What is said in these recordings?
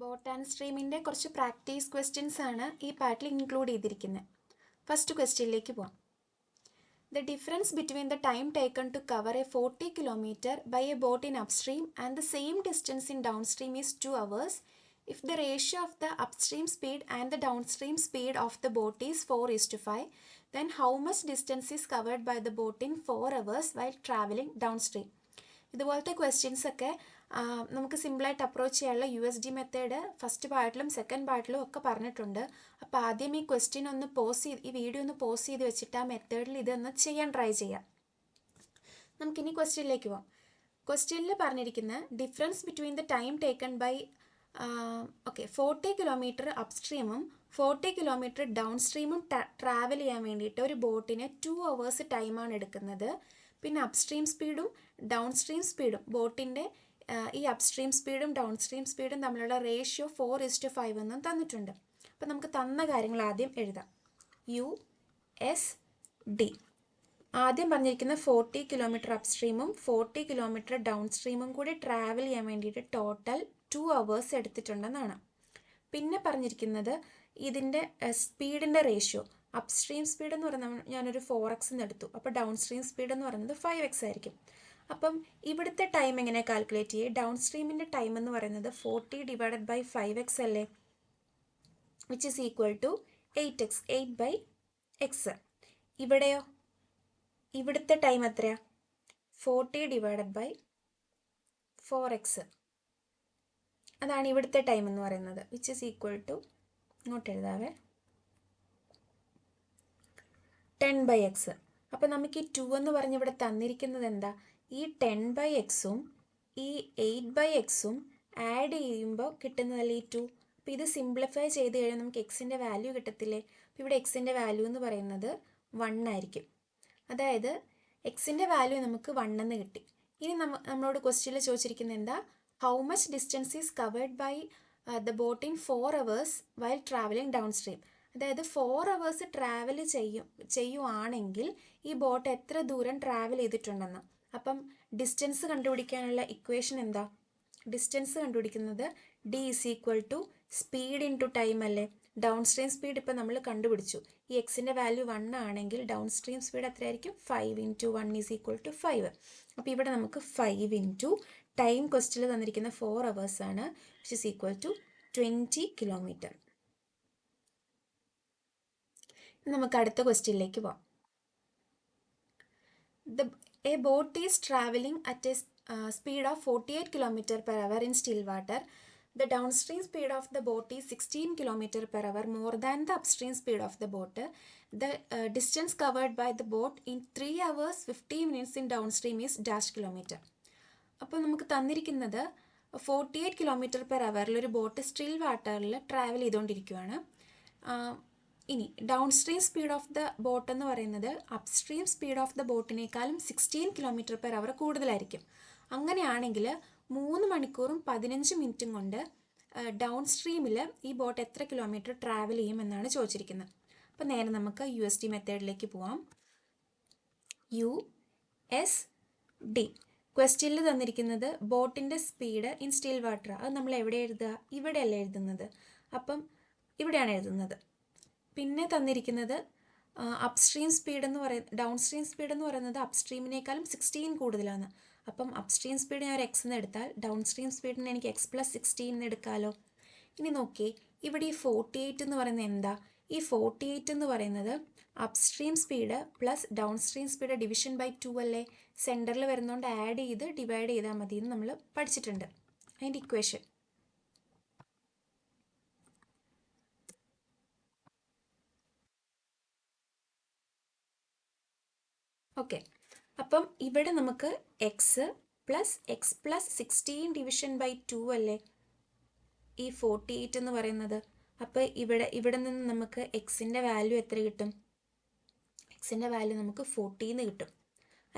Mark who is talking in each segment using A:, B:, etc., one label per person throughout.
A: Boat and സ്ട്രീമിൻ്റെ കുറച്ച് practice questions ആണ് ഈ പാർട്ടിൽ ഇൻക്ലൂഡ് ചെയ്തിരിക്കുന്നത്. ഫസ്റ്റ് ക്വസ്റ്റ്യനിലേക്ക് പോവാം. The difference between the time taken to cover a 40 km by a boat in upstream and the same distance in downstream is 2 hours. If the ratio of the upstream speed and the downstream speed of the boat is 4:5, then how much distance is covered by the boat in 4 hours while traveling downstream? ഇതുപോലത്തെ questions ഒക്കെ നമുക്ക് സിമ്പിളായിട്ട് approach ചെയ്യാനുള്ള USD method first പാർട്ടിലും second പാർട്ടിലും ഒക്കെ പറഞ്ഞിട്ടുണ്ട്. അപ്പോൾ ആദ്യം ഈ ക്വസ്റ്റ്യൻ ഒന്ന് ഈ വീഡിയോ ഒന്ന് പോസ് ചെയ്ത് വെച്ചിട്ട് ആ മെത്തേഡിൽ ഇതൊന്ന് ചെയ്യാൻ ട്രൈ ചെയ്യാം. നമുക്കിനി ക്വസ്റ്റ്യനിലേക്ക് പോകാം. ക്വസ്റ്റ്യനിൽ പറഞ്ഞിരിക്കുന്ന difference between the time taken by 40 kilometre അപ്സ്ട്രീമും 40 കിലോമീറ്റർ ഡൗൺ സ്ട്രീമും ട്രാവൽ ചെയ്യാൻ വേണ്ടിയിട്ട് ഒരു ബോട്ടിന് 2 hours ടൈമാണ് എടുക്കുന്നത്. പിന്നെ അപ്സ്ട്രീം സ്പീഡും ഡൗൺ സ്ട്രീം സ്പീഡും ബോട്ടിൻ്റെ ഈ അപ്സ്ട്രീം സ്പീഡും ഡൗൺ സ്ട്രീം സ്പീഡും തമ്മിലുള്ള റേഷ്യോ 4:5 എന്നും തന്നിട്ടുണ്ട്. അപ്പോൾ നമുക്ക് തന്ന കാര്യങ്ങൾ ആദ്യം എഴുതാം. USD ആദ്യം പറഞ്ഞിരിക്കുന്ന 40 കിലോമീറ്റർ അപ്സ്ട്രീമും 40 കിലോമീറ്റർ ഡൗൺ സ്ട്രീമും കൂടി ട്രാവൽ ചെയ്യാൻ വേണ്ടിയിട്ട് ടോട്ടൽ 2 hours എടുത്തിട്ടുണ്ടെന്നാണ്. പിന്നെ പറഞ്ഞിരിക്കുന്നത് ഇതിൻ്റെ സ്പീഡിൻ്റെ റേഷ്യോ അപ്സ്ട്രീം സ്പീഡ് എന്ന് പറയുന്നത് ഞാനൊരു 4x എന്ന് എടുത്തു. അപ്പോൾ ഡൗൺ സ്ട്രീം സ്പീഡ് എന്ന് പറയുന്നത് 5x ആയിരിക്കും. അപ്പം ഇവിടുത്തെ ടൈം എങ്ങനെ കാൽക്കുലേറ്റ് ചെയ്യുക? ഡൗൺ സ്ട്രീമിൻ്റെ ടൈം എന്ന് പറയുന്നത് 40 ഡിവൈഡഡ് ബൈ 5x അല്ലേ, which is equal to 8x, 8/x. ഇവിടെയോ ഇവിടുത്തെ ടൈം എത്രയാ? 40 ഡിവൈഡഡ് ബൈ 4x. അതാണ് ഇവിടുത്തെ ടൈം എന്ന് പറയുന്നത്, വിച്ച് ഈസ് ഈക്വൽ ടു ഇങ്ങോട്ട് എഴുതാവേ 10/x. അപ്പോൾ നമുക്ക് ഈ 2 എന്ന് പറഞ്ഞ് ഇവിടെ തന്നിരിക്കുന്നത് എന്താ? ഈ 10/xഉം ഈ 8/xഉം ആഡ് ചെയ്യുമ്പോൾ കിട്ടുന്നതല്ലേ ഈ 2. അപ്പോൾ ഇത് സിംപ്ലിഫൈ ചെയ്ത് കഴിഞ്ഞാൽ നമുക്ക് എക്സിൻ്റെ വാല്യൂ കിട്ടത്തില്ലേ? അപ്പോൾ ഇവിടെ എക്സിൻ്റെ വാല്യൂ എന്ന് പറയുന്നത് 1 ആയിരിക്കും. അതായത് എക്സിൻ്റെ വാല്യൂ നമുക്ക് 1 എന്ന് കിട്ടി. ഇനി നമ്മളോട് ക്വസ്റ്റ്യനിൽ ചോദിച്ചിരിക്കുന്നത് എന്താ? How much distance is covered by the boat in 4 hours while travelling downstream. അതായത് 4 hours ട്രാവൽ ചെയ്യുവാണെങ്കിൽ ഈ ബോട്ട് എത്ര ദൂരം ട്രാവൽ ചെയ്തിട്ടുണ്ടെന്ന്. അപ്പം ഡിസ്റ്റൻസ് കണ്ടുപിടിക്കാനുള്ള ഇക്വേഷൻ എന്താ? ഡിസ്റ്റൻസ് കണ്ടുപിടിക്കുന്നത് D is equal to speed into time അല്ലേ. ഡൗൺ സ്ട്രീം സ്പീഡ് ഇപ്പോൾ നമ്മൾ കണ്ടുപിടിച്ചു. ഈ എക്സിൻ്റെ വാല്യൂ 1 ആണെങ്കിൽ ഡൗൺ സ്ട്രീം സ്പീഡ് എത്രയായിരിക്കും? 5 × 1 ഈസ് ഈക്വൽ ടു 5. അപ്പോൾ ഇവിടെ നമുക്ക് 5 × ടൈം ക്വസ്റ്റ്യനിൽ തന്നിരിക്കുന്ന 4 hours ആണ്, which is equal to 20 kilometre. നമുക്ക് അടുത്ത ക്വസ്റ്റ്യനിലേക്ക് പോകാം. A boat is traveling at a speed of 48 km/h in still water. The downstream speed of the boat is 16 km/h more than the upstream speed of the boat. The distance covered by the boat in 3 hours 50 minutes in downstream is dash kilometer. അപ്പോൾ നമുക്ക് തന്നിരിക്കുന്നത് 48 km/h ഒരു boat still വാട്ടറിൽ travel ചെയ്തുകൊണ്ടിരിക്കുകയാണ്. ഇനി downstream speed of the boat എന്ന് പറയുന്നത് upstream speed of the ബോട്ടിനേക്കാളും 16 km/h കൂടുതലായിരിക്കും. അങ്ങനെയാണെങ്കിൽ 3 മണിക്കൂറും 15 മിനിറ്റും കൊണ്ട് ഡൗൺ സ്ട്രീമിൽ ഈ ബോട്ട് എത്ര കിലോമീറ്റർ ട്രാവൽ ചെയ്യും എന്നാണ് ചോദിച്ചിരിക്കുന്നത്. അപ്പോൾ നേരെ നമുക്ക് USD മെത്തേഡിലേക്ക് പോവാം. USD ക്വസ്റ്റ്യനിൽ തന്നിരിക്കുന്നത് ബോട്ടിൻ്റെ സ്പീഡ് ഇൻ സ്റ്റിൽ വാട്ടർ. അത് നമ്മൾ എവിടെ എഴുതുക? ഇവിടെയല്ല എഴുതുന്നത്. അപ്പം ഇവിടെയാണ് എഴുതുന്നത്. പിന്നെ തന്നിരിക്കുന്നത് അപ്സ്ട്രീം സ്പീഡ് എന്ന് ഡൗൺ സ്ട്രീം സ്പീഡ് എന്ന് പറയുന്നത് അപ്സ്ട്രീമിനേക്കാളും 16 കൂടുതലാണ്. അപ്പം അപ്സ്ട്രീം സ്പീഡ് ഞാൻ ഒരു x എന്ന് എടുത്താൽ ഡൗൺ സ്ട്രീം സ്പീഡിന് എനിക്ക് x + 16 എന്ന് എടുക്കാമല്ലോ. ഇനി നോക്കി, ഇവിടെ ഈ 48 എന്ന് പറയുന്നത് എന്താ? ഈ 48 എന്ന് പറയുന്നത് upstream speed plus downstream speed division by 2 അല്ലേ. സെൻറ്ററിൽ വരുന്നതുകൊണ്ട് ആഡ് ചെയ്ത് ഡിവൈഡ് ചെയ്താൽ മതി എന്ന് നമ്മൾ പഠിച്ചിട്ടുണ്ട്, അതിൻ്റെ ഇക്വേഷൻ. ഓക്കെ, അപ്പം ഇവിടെ നമുക്ക് x + 16 ഡിവിഷൻ ബൈ 2 അല്ലേ ഈ 48 എന്ന് പറയുന്നത്. അപ്പോൾ ഇവിടെ നിന്ന് നമുക്ക് എക്സിൻ്റെ വാല്യൂ എത്ര കിട്ടും? എക്സിൻ്റെ വാല്യൂ നമുക്ക് 40 എന്ന് കിട്ടും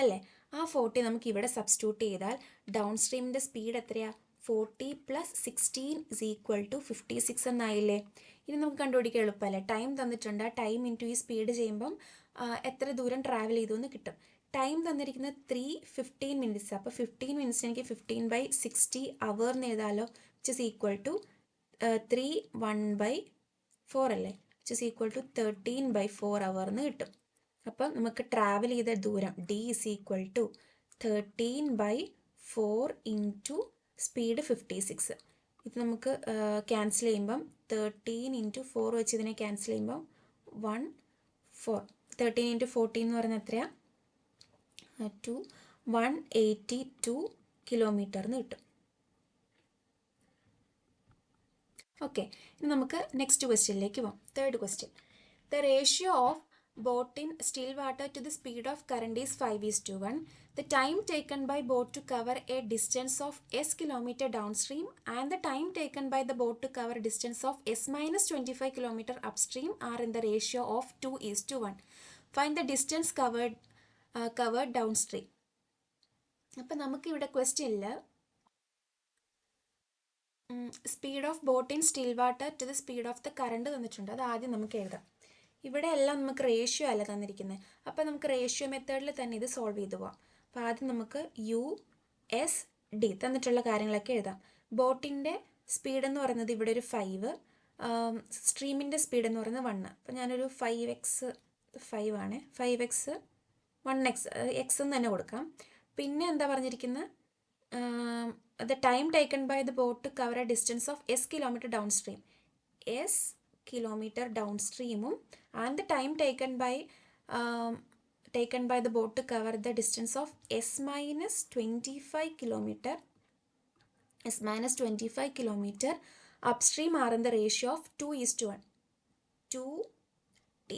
A: അല്ലേ. ആ 40 നമുക്ക് ഇവിടെ സബ്സ്റ്റിറ്റ്യൂട്ട് ചെയ്താൽ ഡൗൺ സ്ട്രീമിൻ്റെ സ്പീഡ് എത്രയാണ്? 40 + 16 ഈസ് ഈക്വൽ ടു 56 എന്നായില്ലേ. ഇനി നമുക്ക് കണ്ടുപിടിക്കാൻ എളുപ്പമല്ലേ. ടൈം തന്നിട്ടുണ്ട്, ആ ടൈം ഇൻറ്റു ഈ സ്പീഡ് ചെയ്യുമ്പം എത്ര ദൂരം ട്രാവൽ ചെയ്തു എന്ന് കിട്ടും. ടൈം തന്നിരിക്കുന്നത് 3:15 മിനിറ്റ്സ്. അപ്പോൾ 15 മിനിറ്റ്സ് എനിക്ക് 15/60 അവർ എന്ന് എഴുതാമല്ലോ, വിച്ച് ഇസ് ഈക്വൽ ടു 3 1/4 അല്ലേ, which is equal to 13/4 hour എന്ന് കിട്ടും. അപ്പം നമുക്ക് ട്രാവൽ ചെയ്ത ദൂരം d is equal to 13/4 into speed 56. ഇത് നമുക്ക് ക്യാൻസൽ ചെയ്യുമ്പം 13 × 4 വെച്ച് ഇതിനെ ക്യാൻസൽ ചെയ്യുമ്പം 4 13 × 14 എന്ന് പറയുന്നത് എത്രയാണ്? 182 കിലോമീറ്റർ എന്ന് കിട്ടും. ഓക്കെ, ഇനി നമുക്ക് നെക്സ്റ്റ് ക്വസ്റ്റ്യനിലേക്ക് പോകാം. Third question. The ratio of boat in still water to the speed of current is 5:1. The time taken by boat to cover a distance of s kilometer downstream and the time taken by the boat to cover distance of s minus 25 kilometer upstream are in the ratio of 2:1. Find the distance covered downstream. അപ്പം നമുക്കിവിടെ ക്വസ്റ്റ്യനിൽ speed of boat in still water to the speed of the current തന്നിട്ടുണ്ട്. അത് ആദ്യം നമുക്ക് എഴുതാം. ഇവിടെ എല്ലാം നമുക്ക് റേഷ്യോ അല്ല തന്നിരിക്കുന്നത്. അപ്പോൾ നമുക്ക് റേഷ്യോ മെത്തേഡിൽ തന്നെ ഇത് സോൾവ് ചെയ്തു പോവാം. അപ്പോൾ ആദ്യം നമുക്ക് USD തന്നിട്ടുള്ള കാര്യങ്ങളൊക്കെ എഴുതാം. ബോട്ടിൻ്റെ സ്പീഡ് എന്ന് പറയുന്നത് ഇവിടെ ഒരു 5, സ്ട്രീമിൻ്റെ സ്പീഡ് എന്ന് പറയുന്നത് 1. അപ്പോൾ ഞാനൊരു 5x 5 ആണ്, 5x 1x x എന്ന് തന്നെ കൊടുക്കാം. പിന്നെ എന്താ പറഞ്ഞിരിക്കുന്നത്? The time taken by the boat to cover a distance of s kilometre downstream, s kilometre down സ്ട്രീമും and the time taken by the boat to cover the distance of s minus 25 kilometer upstream are in the ratio of 2:1. 2t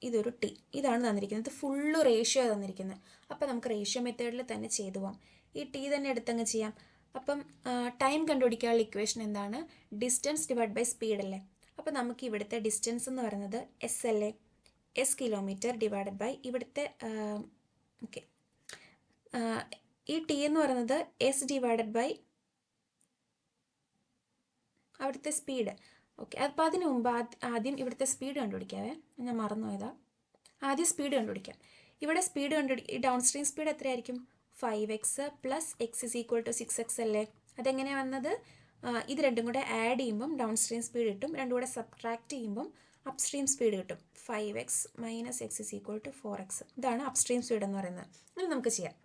A: ഇതൊരു t, ഇതാണ് തന്നിരിക്കുന്നത്. Full ratio തന്നിരിക്കുന്നത്. അപ്പം നമുക്ക് ratio മെത്തേഡിൽ തന്നെ ചെയ്തു പോകാം. ഈ t തന്നെ എടുത്തങ്ങ് ചെയ്യാം. അപ്പം ടൈം കണ്ടുപിടിക്കാനുള്ള ഇക്വേഷൻ എന്താണ്? ഡിസ്റ്റൻസ് ഡിവൈഡ് ബൈ സ്പീഡ് അല്ലേ. അപ്പോൾ നമുക്ക് ഇവിടുത്തെ ഡിസ്റ്റൻസ് എന്ന് പറയുന്നത് എസ് അല്ലേ, എസ് കിലോമീറ്റർ ഡിവൈഡഡ് ബൈ ഇവിടുത്തെ ഓക്കെ ഈ ടി എന്ന് പറയുന്നത് എസ് ഡിവൈഡഡ് ബൈ അവിടുത്തെ സ്പീഡ്. ഓക്കെ, അപ്പോൾ അതിന് മുമ്പ് ആദ്യം ഇവിടുത്തെ സ്പീഡ് കണ്ടുപിടിക്കാവേ, ഞാൻ മറന്നുപോയതാ. ആദ്യം സ്പീഡ് കണ്ടുപിടിക്കാം. ഇവിടെ സ്പീഡ് ഡൗൺ സ്ട്രീം സ്പീഡ് എത്രയായിരിക്കും? 5x plus x is equal to 6x അല്ലേ. അതെങ്ങനെയാണ് വന്നത്? ഇത് രണ്ടും കൂടെ ആഡ് ചെയ്യുമ്പം ഡൗൺ സ്ട്രീം സ്പീഡ് കിട്ടും, രണ്ടും കൂടെ സബ്ട്രാക്ട് ചെയ്യുമ്പം അപ് സ്ട്രീം സ്പീഡ് കിട്ടും. 5x minus x is equal to 4x. ഇതാണ് അപ് സ്ട്രീം സ്പീഡ് എന്ന് പറയുന്നത്. ഇത് നമുക്ക് ചെയ്യാം.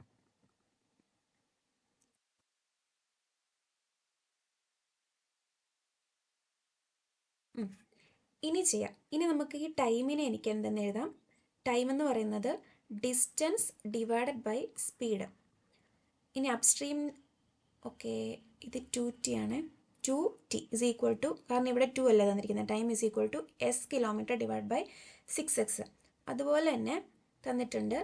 A: ഇനി നമുക്ക് ഈ ടൈമിനെ എനിക്ക് എന്തെന്ന് എഴുതാം? ടൈം എന്ന് പറയുന്നത് ഡിസ്റ്റൻസ് ഡിവൈഡഡ് ബൈ സ്പീഡ്. ഇനി അപ്സ്ട്രീം ഓക്കെ, ഇത് 2t ആണ്. 2t ഇസ് ഈക്വൽ ടു, കാരണം ഇവിടെ 2 അല്ല തന്നിരിക്കുന്നത്, time is equal to S kilometre divide by 6x. അതുപോലെ തന്നെ തന്നിട്ടുണ്ട്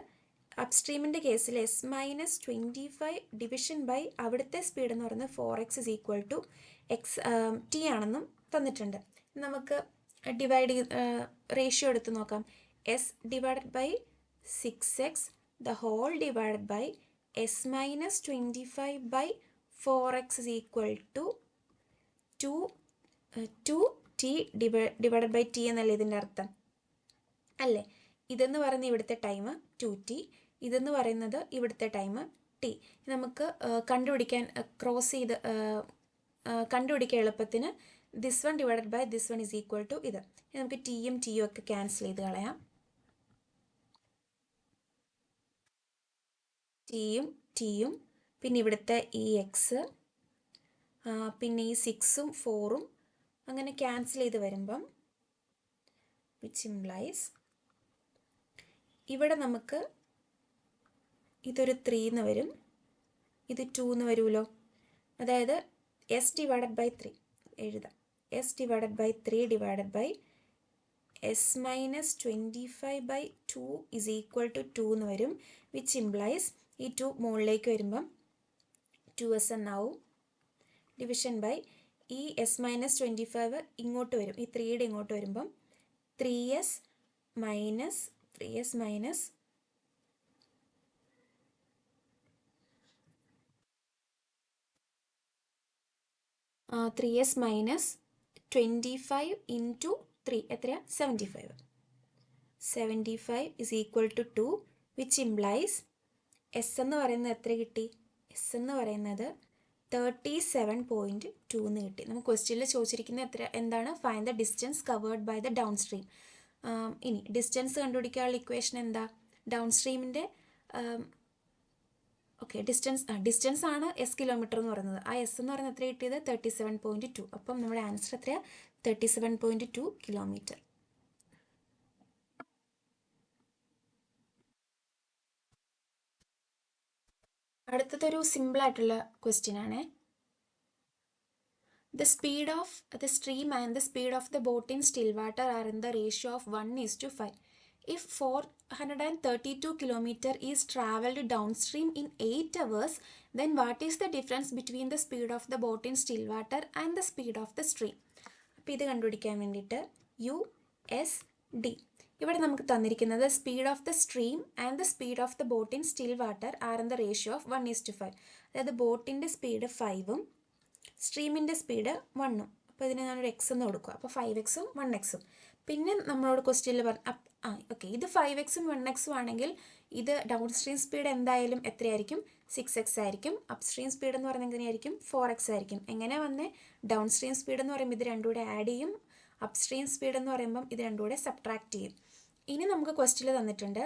A: അപ്സ്ട്രീമിൻ്റെ കേസിൽ എസ് മൈനസ് 25 ഡിവിഷൻ ബൈ അവിടുത്തെ സ്പീഡ് എന്ന് പറയുന്നത് 4x is equal to t ആണെന്നും തന്നിട്ടുണ്ട്. നമുക്ക് ഡിവൈഡ് റേഷ്യോ എടുത്ത് നോക്കാം. S divided by 6x the whole divided by S minus 25 by 4x is equal to 2t divided by t എന്നല്ലേ ഇതിൻ്റെ അർത്ഥം അല്ലേ. ഇതെന്ന് പറയുന്നത് ഇവിടുത്തെ ടൈം 2t, ഇതെന്ന് പറയുന്നത് ഇവിടുത്തെ ടൈം t. നമുക്ക് കണ്ടുപിടിക്കാൻ കണ്ടുപിടിക്കാൻ എളുപ്പത്തിന് this one divided by this one is equal to ഇത്. നമുക്ക് ടിയും ടിയും ഒക്കെ ക്യാൻസൽ ചെയ്ത് കളയാം. ടിയും ടിയും പിന്നെ ഇവിടുത്തെ ഈ എക്സ്, പിന്നെ ഈ 6ഉം 4ഉം അങ്ങനെ ക്യാൻസൽ ചെയ്ത് വരുമ്പം വിച്ച് ഇംപ്ലൈസ് ഇവിടെ നമുക്ക് ഇതൊരു 3 എന്ന് വരും, ഇത് 2 എന്ന് വരുമല്ലോ. അതായത് എസ് ഡിവൈഡഡ് ബൈ 3 എഴുതാം. S divided by 3 divided by S minus 25 by 2 is equal to 2 എന്ന് വരും. വിച്ച് ഇംപ്ലൈസ് ഈ 2 മുകളിലേക്ക് വരുമ്പം 2s എന്നാവും. ഡിവിഷൻ ബൈ ഈ എസ് മൈനസ് 25 ഇങ്ങോട്ട് വരും, ഈ 3യുടെ ഇങ്ങോട്ട് വരുമ്പം 3s minus 3s minus 25 into 3 എത്രയാണ്? 75. 75 is equal to 2 which implies S എന്ന് പറയുന്നത് എത്ര കിട്ടി? എസ് എന്ന് പറയുന്നത് 37.2 എന്ന് കിട്ടി. നമുക്ക് ക്വസ്റ്റ്യനിൽ ചോദിച്ചിരിക്കുന്ന എന്താണ്? Find the distance covered by the down stream. ഇനി ഡിസ്റ്റൻസ് കണ്ടുപിടിക്കാനുള്ള ഇക്വേഷൻ എന്താ? ഡൗൺ സ്ട്രീമിൻ്റെ ഡിസ്റ്റൻസ് ആണ് എസ് കിലോമീറ്റർ എന്ന് പറയുന്നത്. ആ എസ് എന്ന് പറയുന്നത് എത്ര കിട്ടിയത്? 37.2. അപ്പം നമ്മുടെ ആൻസർ എത്രയാണ്? 37.2 കിലോമീറ്റർ. അടുത്തതൊരു സിമ്പിളായിട്ടുള്ള ക്വസ്റ്റ്യൻ ആണ്. The speed of the stream and the speed of the boat in still water are in the ratio of 1:5. If 432 km is travelled downstream in 8 hours, then what is the difference between the speed of the boat in still water and the speed of the stream? അപ്പോൾ ഇത് കണ്ടുപിടിക്കാൻ വേണ്ടിയിട്ട് USD. ഇവിടെ നമുക്ക് തന്നിരിക്കുന്നത് speed of the stream and the speed of the boat in still water are in the ratio of 1:5. അതായത് ബോട്ടിൻ്റെ speed 5ഉം സ്ട്രീമിൻ്റെ speed 1ഉം. അപ്പോൾ ഇതിന് ഞാനൊരു എക്സ് എന്ന് കൊടുക്കുക. അപ്പോൾ 5x-ഉം 1x-ഉം. പിന്നെ നമ്മളോട് ക്വസ്റ്റ്യനിൽ ഓക്കെ, ഇത് 5x-ഉം 1x-ഉം ആണെങ്കിൽ ഇത് ഡൗൺ സ്ട്രീം സ്പീഡ് എന്തായാലും എത്രയായിരിക്കും? 6x ആയിരിക്കും. അപ്പ് സ്ട്രീം സ്പീഡ് എന്ന് പറയുന്നത് എങ്ങനെയായിരിക്കും? 4x ആയിരിക്കും. എങ്ങനെ വന്നേ? ഡൗൺ സ്ട്രീം സ്പീഡ് എന്ന് പറയുമ്പോൾ ഇത് രണ്ടും കൂടെ ആഡ് ചെയ്യും, അപ്പ് സ്ട്രീം സ്പീഡ് എന്ന് പറയുമ്പം ഇത് രണ്ടും കൂടെ സബ്ട്രാക്ട് ചെയ്യും. ഇനി നമുക്ക് ക്വസ്റ്റ്യനിൽ തന്നിട്ടുണ്ട്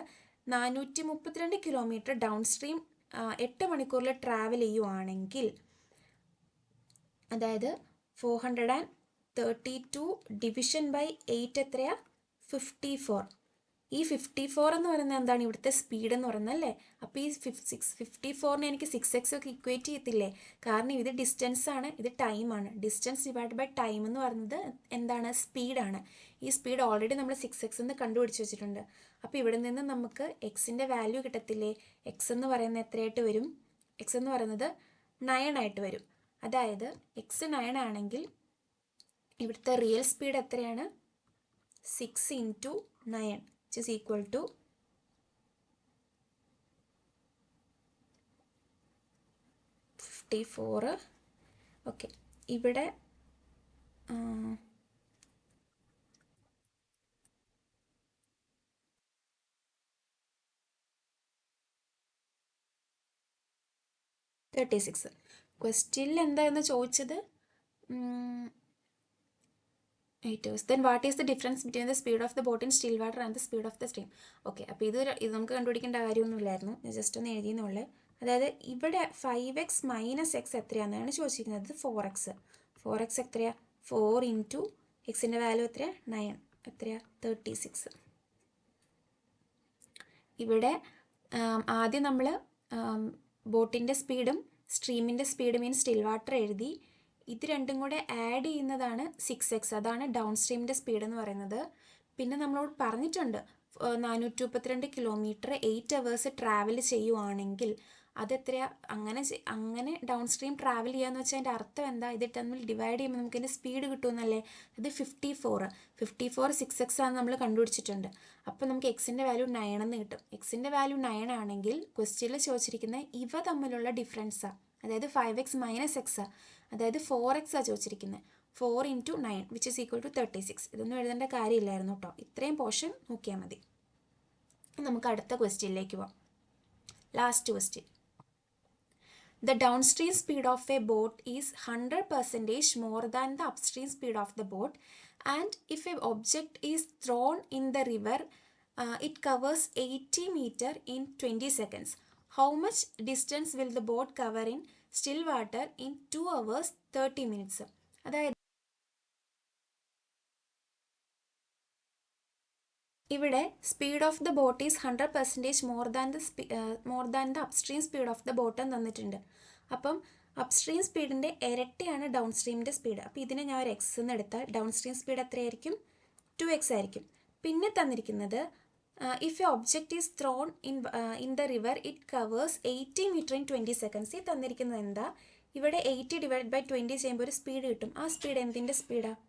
A: 432 കിലോമീറ്റർ ഡൗൺ സ്ട്രീം 8 മണിക്കൂറിൽ ട്രാവൽ ചെയ്യുവാണെങ്കിൽ, അതായത് 432 ഡിവിഷൻ ബൈ 8 എത്രയാ? 54. ഈ 54 എന്ന് പറയുന്നത് എന്താണ്? ഇവിടുത്തെ സ്പീഡ് എന്ന് പറയുന്നത് അല്ലേ? അപ്പോൾ ഈ 54നെ എനിക്ക് 6x ഒക്കെ ഇക്വേറ്റ് ചെയ്യത്തില്ലേ? കാരണം ഇത് ഡിസ്റ്റൻസ് ആണ്, ഇത് ടൈമാണ്. ഡിസ്റ്റൻസ് ഡിവൈഡ് ബൈ ടൈം എന്ന് പറയുന്നത് എന്താണ്? സ്പീഡാണ്. ഈ സ്പീഡ് ഓൾറെഡി നമ്മൾ 6x എന്ന് കണ്ടുപിടിച്ച് വെച്ചിട്ടുണ്ട്. അപ്പോൾ ഇവിടെ നിന്ന് നമുക്ക് എക്സിൻ്റെ വാല്യൂ കിട്ടത്തില്ലേ? എക്സ് എന്ന് പറയുന്നത് എത്രയായിട്ട് വരും? എക്സ് എന്ന് പറയുന്നത് 9 ആയിട്ട് വരും. അതായത് എക്സ് 9 ആണെങ്കിൽ ഇവിടുത്തെ റിയൽ സ്പീഡ് എത്രയാണ്? 6 × 9 which is equal to 54. Okay, ഇവിടെ 36. ക്വസ്റ്റ്യനിൽ എന്തായിരുന്നു ചോദിച്ചത്? 8 hours. Then what is the difference between the speed of the boat in still water and the speed of the stream? Okay, അപ്പോൾ ഇത് നമുക്ക് കണ്ടുപിടിക്കേണ്ട കാര്യമൊന്നുമില്ലായിരുന്നു, ജസ്റ്റ് ഒന്ന് എഴുതിയെന്നുള്ളൂ. അതായത് ഇവിടെ 5x - x എത്രയാണെന്നാണ് ചോദിച്ചിരിക്കുന്നത്. 4x. 4x എത്രയാ? 4 × എക്സിൻ്റെ വാല്യൂ എത്രയാ? 9. എത്രയാ? 36. ഇവിടെ ആദ്യം നമ്മൾ ബോട്ടിൻ്റെ സ്പീഡും സ്ട്രീമിൻ്റെ സ്പീഡും മീൻസ് സ്റ്റിൽ വാട്ടർ എഴുതി. ഇത് രണ്ടും കൂടെ ആഡ് ചെയ്യുന്നതാണ് 6x. അതാണ് ഡൗൺ സ്ട്രീമിൻ്റെ സ്പീഡ് എന്ന് പറയുന്നത്. പിന്നെ നമ്മളോട് പറഞ്ഞിട്ടുണ്ട് 432 കിലോമീറ്റർ 8 hours ട്രാവൽ ചെയ്യുവാണെങ്കിൽ അതെത്രയാ? അങ്ങനെ ഡൗൺ സ്ട്രീം ട്രാവൽ ചെയ്യാന്ന് വെച്ചാൽ അതിൻ്റെ അർത്ഥം എന്താ? ഇത് തമ്മിൽ ഡിവൈഡ് ചെയ്യുമ്പോൾ നമുക്ക് അതിൻ്റെ സ്പീഡ് കിട്ടുമെന്നല്ലേ? ഇത് 54. 6x ആണ് നമ്മൾ കണ്ടുപിടിച്ചിട്ടുണ്ട്. അപ്പോൾ നമുക്ക് എക്സിൻ്റെ വാല്യൂ 9 എന്ന് കിട്ടും. എക്സിൻ്റെ വാല്യൂ 9 ആണെങ്കിൽ ക്വസ്റ്റ്യനിൽ ചോദിച്ചിരിക്കുന്ന ഇവ തമ്മിലുള്ള ഡിഫറൻസാണ്. അതായത് 5x - x, അതായത് 4x ചോദിച്ചിരിക്കുന്നത്. 4 × 9 which is equal to 36. ഇതൊന്നും എഴുതേണ്ട കാര്യമില്ലായിരുന്നു കേട്ടോ. ഇത്രയും പോർഷൻ നോക്കിയാൽ മതി. നമുക്ക് അടുത്ത ക്വസ്റ്റ്യനിലേക്ക് പോവാം. Last question. The downstream speed of a boat is 100% more than the upstream speed of the boat, and if an object is thrown in the river, it covers 80 meters in 20 seconds. How much distance will the boat cover in still water in 2 hours 30 minutes? അതായത് ഇവിടെ speed of the boat is 100% more than the upstream speed of the boat എന്ന് തന്നിട്ടുണ്ട്. അപ്പം upstream സ്പീഡിൻ്റെ ഇരട്ടിയാണ് down സ്ട്രീമിൻ്റെ speed. അപ്പോൾ ഇതിനെ ഞാൻ ഒരു എക്സ് എന്ന് എടുത്താൽ ഡൗൺ സ്ട്രീം സ്പീഡ് എത്രയായിരിക്കും? 2x ആയിരിക്കും. പിന്നെ തന്നിരിക്കുന്നത് if a object is thrown in the river it covers 80 meters in 20 seconds. ഈ തന്നിരിക്കുന്നത് എന്താ? ഇവിടെ 80 / 20 ചെയ്യുമ്പോൾ ഒരു സ്പീഡ് കിട്ടും. ആ സ്പീഡ് എന്തിൻ്റെ സ്പീഡാണ്?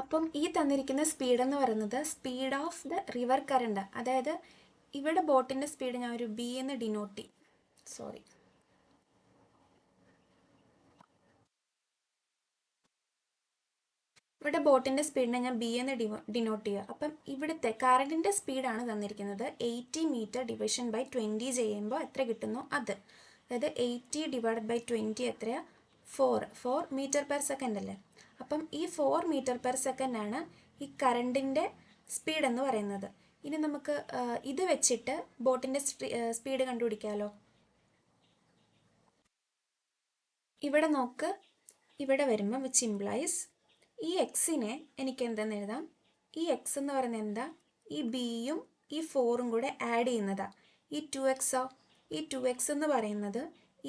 A: അപ്പം ഈ തന്നിരിക്കുന്ന സ്പീഡ് എന്ന് പറയുന്നത് speed of the river current. അതായത് ഇവിടെ ബോട്ടിൻ്റെ സ്പീഡ് ഞാൻ ഒരു ബി എന്ന് ഡിനോട്ട് ചെയ്യും. സോറി, ഇവിടെ ബോട്ടിൻ്റെ സ്പീഡിനെ ഞാൻ ബി എന്ന് ഡിനോട്ട് ചെയ്യുക. അപ്പം ഇവിടുത്തെ കറണ്ടിൻ്റെ സ്പീഡാണ് തന്നിരിക്കുന്നത്. 80 മീറ്റർ ഡിവിഷൻ ബൈ 20 ചെയ്യുമ്പോൾ എത്ര കിട്ടുന്നു അത്. അതായത് 80 ഡിവൈഡ് ബൈ 20 എത്രയാണ്? 4 മീറ്റർ പെർ സെക്കൻഡ് അല്ലേ. അപ്പം ഈ 4 മീറ്റർ പെർ സെക്കൻഡ് ആണ് ഈ കറണ്ടിൻ്റെ സ്പീഡ് എന്ന് പറയുന്നത്. ഇനി നമുക്ക് ഇത് വെച്ചിട്ട് ബോട്ടിൻ്റെ സ്പീഡ് കണ്ടുപിടിക്കാമല്ലോ. ഇവിടെ നോക്ക്, ഇവിടെ വരുമ്പോൾ വിച്ച് ഇംപ്ലൈസ് ഈ എക്സിനെ എനിക്ക് എന്തെന്ന് എഴുതാം? ഈ എക്സ് എന്ന് പറയുന്നത് എന്താ? ഈ ബിയും ഈ 4ഉം കൂടെ ആഡ് ചെയ്യുന്നതാണ്. ഈ 2xോ, ഈ 2x എന്ന് പറയുന്നത്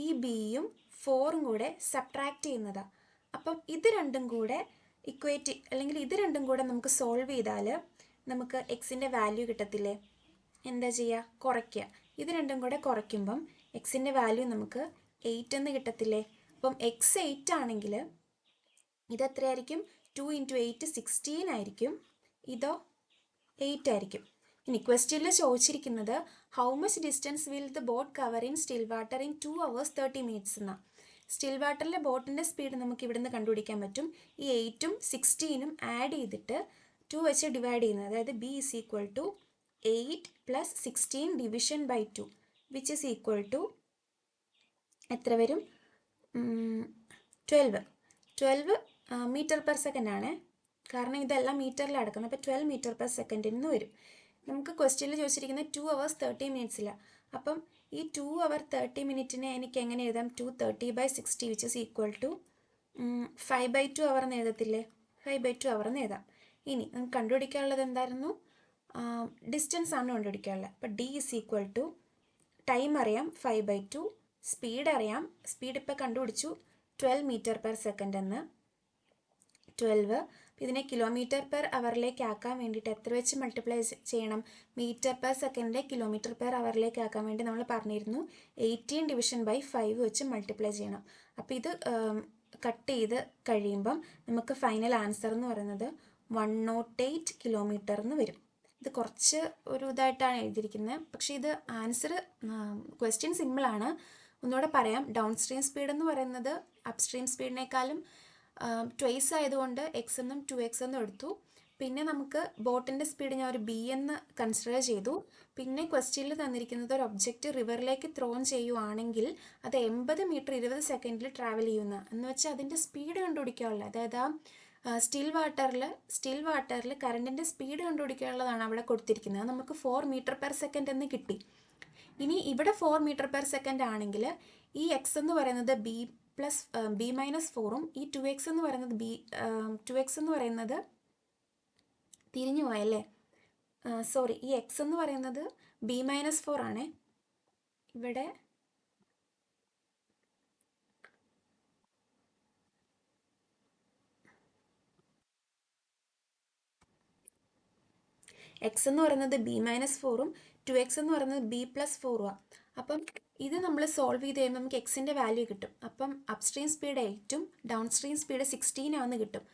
A: ഈ ബിയും 4ഉം കൂടെ സബ്ട്രാക്റ്റ് ചെയ്യുന്നതാണ്. അപ്പം ഇത് രണ്ടും കൂടെ ഇക്വേറ്റ് അല്ലെങ്കിൽ ഇത് രണ്ടും കൂടെ നമുക്ക് സോൾവ് ചെയ്താൽ നമുക്ക് എക്സിൻ്റെ വാല്യൂ കിട്ടത്തില്ലേ? എന്താ ചെയ്യുക? കുറയ്ക്കുക. ഇത് രണ്ടും കൂടെ കുറയ്ക്കുമ്പം എക്സിൻ്റെ വാല്യൂ നമുക്ക് 8 എന്ന് കിട്ടത്തില്ലേ? അപ്പം എക്സ് 8 ആണെങ്കിൽ ഇത് എത്രയായിരിക്കും? 2 × 8 16 ആയിരിക്കും. ഇതോ 8 ആയിരിക്കും. ഇനി ക്വസ്റ്റ്യനിൽ ചോദിച്ചിരിക്കുന്നത് how much distance will the boat cover in still water in 2 hours 30 minutes എന്നാണ്. സ്റ്റിൽ വാട്ടറിലെ ബോട്ടിൻ്റെ സ്പീഡ് നമുക്ക് ഇവിടുന്ന് കണ്ടുപിടിക്കാൻ പറ്റും. ഈ 8ഉം 16ഉം ആഡ് ചെയ്തിട്ട് 2 വെച്ച് ഡിവൈഡ് ചെയ്യുന്നത്. അതായത് B is equal to 8 + 16 division by 2 which is equal to എത്ര വരും? 12 മീറ്റർ പെർ സെക്കൻഡ് ആണ്. കാരണം ഇതെല്ലാം മീറ്ററിലാണ് എടുക്കുന്നത്. അപ്പോൾ 12 മീറ്റർ പെർ സെക്കൻഡിൽ നിന്ന് വരും. നമുക്ക് ക്വസ്റ്റ്യനിൽ ചോദിച്ചിരിക്കുന്നത് 2 hours 30 minutes. അപ്പം ഈ 2 hour 30 minute എനിക്ക് എങ്ങനെ എഴുതാം? 230/60 വിച്ച് ഈസ് ഈക്വൽ ടു 5/2 അവർ എന്ന് എഴുതത്തില്ലേ? 5/2 അവർ എന്ന് എഴുതാം. ഇനി നമുക്ക് കണ്ടുപിടിക്കാനുള്ളത് എന്തായിരുന്നു? ഡിസ്റ്റൻസ് ആണ് കണ്ടുപിടിക്കാനുള്ളത്. അപ്പോൾ D is equal to time അറിയാം 5/2, സ്പീഡ് അറിയാം. സ്പീഡ് ഇപ്പോൾ കണ്ടുപിടിച്ചു 12 മീറ്റർ പെർ സെക്കൻഡ് എന്ന്. 12 ഇതിനെ കിലോമീറ്റർ പെർ അവറിലേക്ക് ആക്കാൻ വേണ്ടിയിട്ട് എത്ര വെച്ച് മൾട്ടിപ്ലൈ ചെയ്യണം? മീറ്റർ പെർ സെക്കൻഡിലെ കിലോമീറ്റർ പെർ അവറിലേക്ക് ആക്കാൻ വേണ്ടി നമ്മൾ പറഞ്ഞിരുന്നു 18 ഡിവിഷൻ ബൈ 5 വെച്ച് മൾട്ടിപ്ലൈ ചെയ്യണം. അപ്പോൾ ഇത് കട്ട് ചെയ്ത് കഴിയുമ്പം നമുക്ക് ഫൈനൽ ആൻസർ എന്ന് പറയുന്നത് 108 കിലോമീറ്റർ എന്ന് വരും. ഇത് കുറച്ച് ഒരു ഇതായിട്ടാണ് എഴുതിയിരിക്കുന്നത്. പക്ഷേ ഇത് ആൻസർ ക്വസ്റ്റ്യൻ സിമ്പിളാണ്. ഒന്നുകൂടെ പറയാം. ഡൗൺ സ്ട്രീം സ്പീഡ് എന്ന് പറയുന്നത് അപ് സ്ട്രീം സ്പീഡിനേക്കാളും ട്വൈസ് ആയതുകൊണ്ട് എക്സ് എന്നും 2x എന്നും എടുത്തു. പിന്നെ നമുക്ക് ബോട്ടിൻ്റെ സ്പീഡ് ഞാൻ ഒരു ബി എന്ന് കൺസിഡർ ചെയ്തു. പിന്നെ ക്വസ്റ്റ്യനിൽ തന്നിരിക്കുന്നത് ഒരു ഒബ്ജക്റ്റ് റിവറിലേക്ക് ത്രോൺ ചെയ്യുവാണെങ്കിൽ അത് 80 മീറ്റർ 20 സെക്കൻഡിൽ ട്രാവൽ ചെയ്യുന്ന എന്ന് വെച്ചാൽ അതിൻ്റെ സ്പീഡ് കണ്ടുപിടിക്കാനുള്ളത്. അതായത് ആ സ്റ്റിൽ വാട്ടറിൽ കറണ്ടിൻ്റെ സ്പീഡ് കണ്ടുപിടിക്കാനുള്ളതാണ് അവിടെ കൊടുത്തിരിക്കുന്നത്. നമുക്ക് 4 മീറ്റർ പെർ സെക്കൻഡ് എന്ന് കിട്ടി. ഇനി ഇവിടെ 4 മീറ്റർ പെർ സെക്കൻഡ് ആണെങ്കിൽ ഈ എക്സ് എന്ന് പറയുന്നത് ബി -4ഉം ഈ 2x എന്ന് പറയുന്നത് തിരിഞ്ഞു പോയല്ലേ? സോറി, ഈ എക്സ് എന്ന് പറയുന്നത് B-4 ആണേ. ഇവിടെ എക്സ് എന്ന് പറയുന്നത് B-4ഉം 2x എന്ന് പറയുന്നത് B+4ഉമാണ്. അപ്പം ഇത് നമ്മൾ സോൾവ് ചെയ്ത് കഴിയുമ്പോൾ നമുക്ക് എക്സിൻ്റെ വാല്യൂ കിട്ടും. അപ്പം അപ്സ്ട്രീം സ്പീഡ് 8ഉം ഡൗൺ സ്ട്രീം സ്പീഡ് 16 ആണെന്ന് കിട്ടും.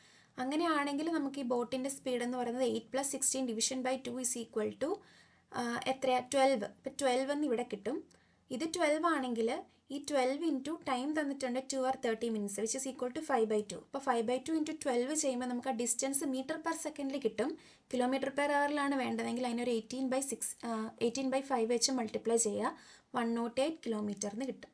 A: അങ്ങനെയാണെങ്കിൽ നമുക്ക് ഈ ബോട്ടിൻ്റെ സ്പീഡ് എന്ന് പറയുന്നത് 8 + 16 division by 2 is equal to എത്രയാണ്? 12. ഇപ്പം 12 എന്ന് ഇവിടെ കിട്ടും. ഇത് 12 ആണെങ്കിൽ ഈ 12 ഇൻറ്റു ടൈം തന്നിട്ടുണ്ട് 2 hour 30 minutes which is equal to 5/2. അപ്പോൾ 5/2 × 12 ചെയ്യുമ്പോൾ നമുക്ക് ആ ഡിസ്റ്റൻസ് മീറ്റർ പെർ സെക്കൻഡിൽ കിട്ടും. കിലോമീറ്റർ പെർ അവറിലാണ് വേണ്ടതെങ്കിൽ അതിനൊരു 18/5 വെച്ച് മൾട്ടിപ്ലൈ ചെയ്യുക. 108 കിലോമീറ്ററിന് കിട്ടും.